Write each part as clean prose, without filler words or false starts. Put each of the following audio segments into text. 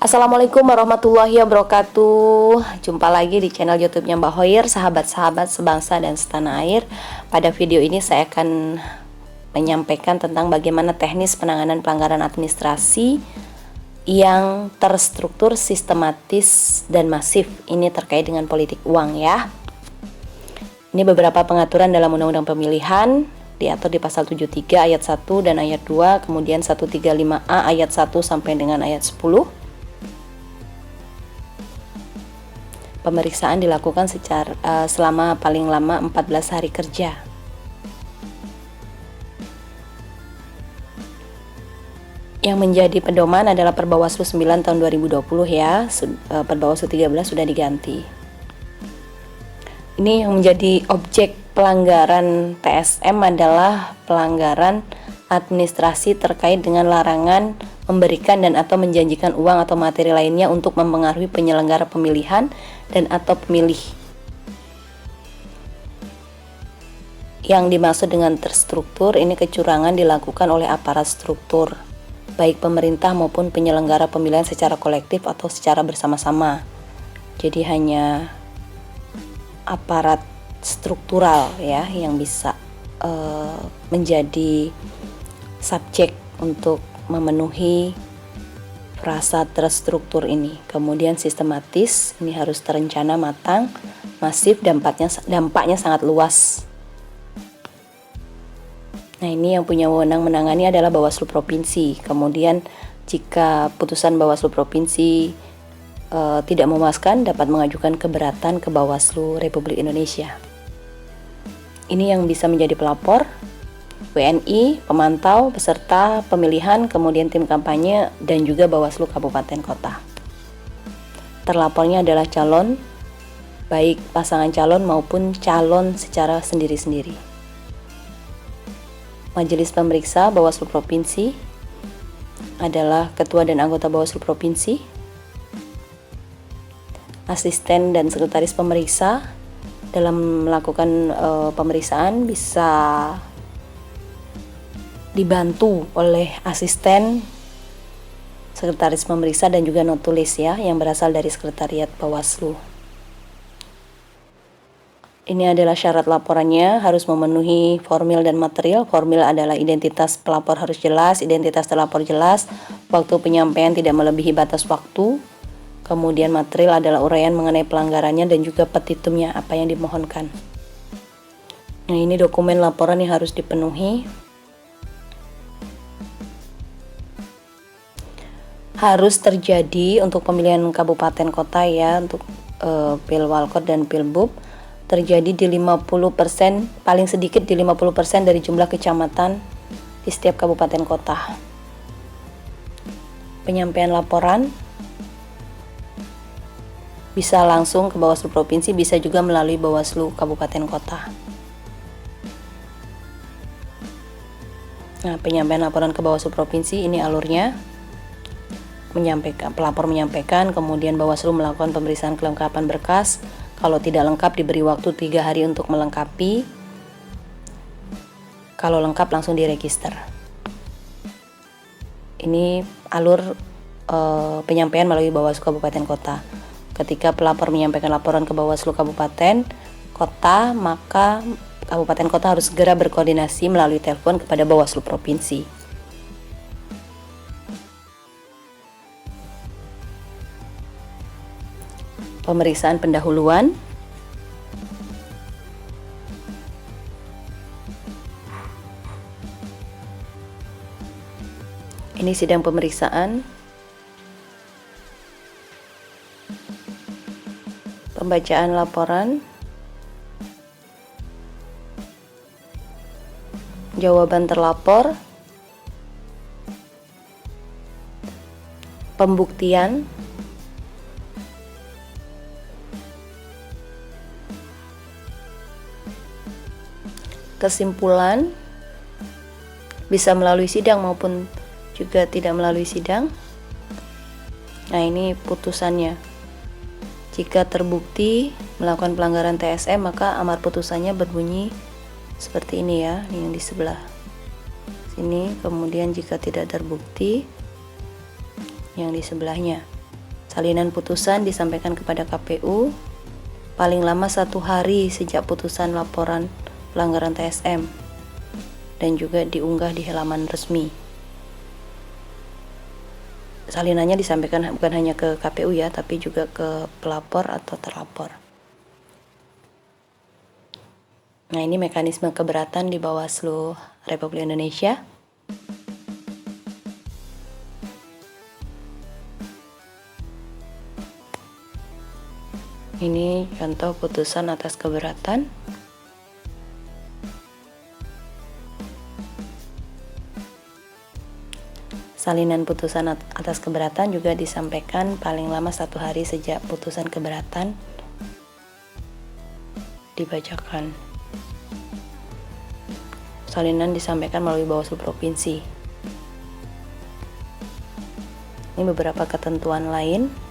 Assalamualaikum warahmatullahi wabarakatuh. Jumpa lagi di channel YouTube-nya Mbak Hoir, sahabat-sahabat sebangsa dan setanah air. Pada video ini saya akan menyampaikan tentang bagaimana teknis penanganan pelanggaran administrasi yang terstruktur, sistematis, dan masif. Ini terkait dengan politik uang ya. Ini beberapa pengaturan dalam Undang-Undang Pemilihan, diatur di pasal 73 ayat 1 dan ayat 2, kemudian 135A ayat 1 sampai dengan ayat 10. Pemeriksaan dilakukan selama paling lama 14 hari kerja. Yang menjadi pedoman adalah Perbawaslu 9 tahun 2020 ya. Perbawaslu 13 sudah diganti. Ini yang menjadi objek pelanggaran TSM adalah pelanggaran administrasi terkait dengan larangan memberikan dan atau menjanjikan uang atau materi lainnya untuk mempengaruhi penyelenggara pemilihan dan atau pemilih. Yang dimaksud dengan terstruktur ini kecurangan dilakukan oleh aparat struktur, baik pemerintah maupun penyelenggara pemilihan secara kolektif atau secara bersama-sama. Jadi hanya aparat struktural ya yang bisa menjadi subjek untuk memenuhi frasa terstruktur ini. Kemudian sistematis, ini harus terencana matang, masif, dampaknya sangat luas. Nah, ini yang punya wewenang menangani adalah Bawaslu Provinsi. Kemudian jika putusan Bawaslu Provinsi tidak memuaskan, dapat mengajukan keberatan ke Bawaslu Republik Indonesia. Ini yang bisa menjadi pelapor, WNI, pemantau, peserta pemilihan, kemudian tim kampanye, dan juga Bawaslu Kabupaten Kota. Terlapornya adalah calon, baik pasangan calon maupun calon secara sendiri-sendiri. Majelis pemeriksa Bawaslu Provinsi adalah ketua dan anggota Bawaslu Provinsi. Asisten dan sekretaris pemeriksa dalam melakukan pemeriksaan bisa dibantu oleh asisten, sekretaris pemeriksa, dan juga notulis ya yang berasal dari sekretariat Bawaslu. Ini adalah syarat laporannya, harus memenuhi formil dan material. Formil adalah identitas pelapor harus jelas, identitas terlapor jelas, waktu penyampaian tidak melebihi batas waktu. Kemudian material adalah uraian mengenai pelanggarannya dan juga petitumnya apa yang dimohonkan. Nah, ini dokumen laporan yang harus dipenuhi. Harus terjadi untuk pemilihan kabupaten kota ya, untuk Pilwalkot dan Pilbub terjadi di 50%, paling sedikit di 50% dari jumlah kecamatan di setiap kabupaten kota. Penyampaian laporan bisa langsung ke Bawaslu Provinsi, bisa juga melalui Bawaslu Kabupaten Kota. Nah, penyampaian laporan ke Bawaslu Provinsi ini alurnya. Pelapor menyampaikan, kemudian Bawaslu melakukan pemeriksaan kelengkapan berkas. Kalau tidak lengkap diberi waktu 3 hari untuk melengkapi. Kalau lengkap langsung diregister. Ini alur penyampaian melalui Bawaslu Kabupaten Kota. Ketika pelapor menyampaikan laporan ke Bawaslu Kabupaten Kota, maka Kabupaten Kota harus segera berkoordinasi melalui telepon kepada Bawaslu Provinsi. Pemeriksaan pendahuluan. Ini sidang pemeriksaan. Pembacaan laporan. Jawaban terlapor. Pembuktian. Kesimpulan, bisa melalui sidang maupun juga tidak melalui sidang. Nah, ini putusannya. Jika terbukti melakukan pelanggaran TSM, maka amar putusannya berbunyi seperti ini ya, ini yang di sebelah sini. Kemudian jika tidak terbukti, yang di sebelahnya. Salinan putusan disampaikan kepada KPU paling lama 1 hari sejak putusan laporan pelanggaran TSM dan juga diunggah di halaman resmi. Salinannya disampaikan bukan hanya ke KPU ya, tapi juga ke pelapor atau terlapor. Nah, ini mekanisme keberatan di Bawaslu Republik Indonesia. Ini contoh putusan atas keberatan. Salinan putusan atas keberatan juga disampaikan paling lama 1 hari sejak putusan keberatan dibacakan. Salinan disampaikan melalui Bawaslu Provinsi. Ini beberapa ketentuan lain.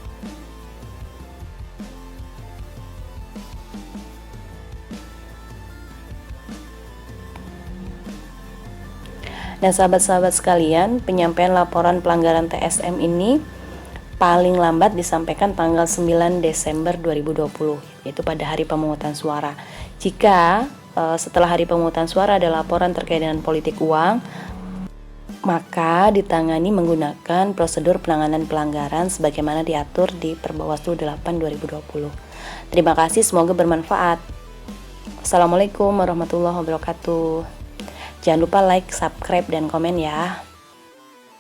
Nah, sahabat-sahabat sekalian, penyampaian laporan pelanggaran TSM ini paling lambat disampaikan tanggal 9 Desember 2020, yaitu pada hari pemungutan suara. Jika setelah hari pemungutan suara ada laporan terkait dengan politik uang, maka ditangani menggunakan prosedur penanganan pelanggaran sebagaimana diatur di Perbawaslu 8 2020. Terima kasih, semoga bermanfaat. Assalamualaikum warahmatullahi wabarakatuh. Jangan lupa like, subscribe, dan komen ya.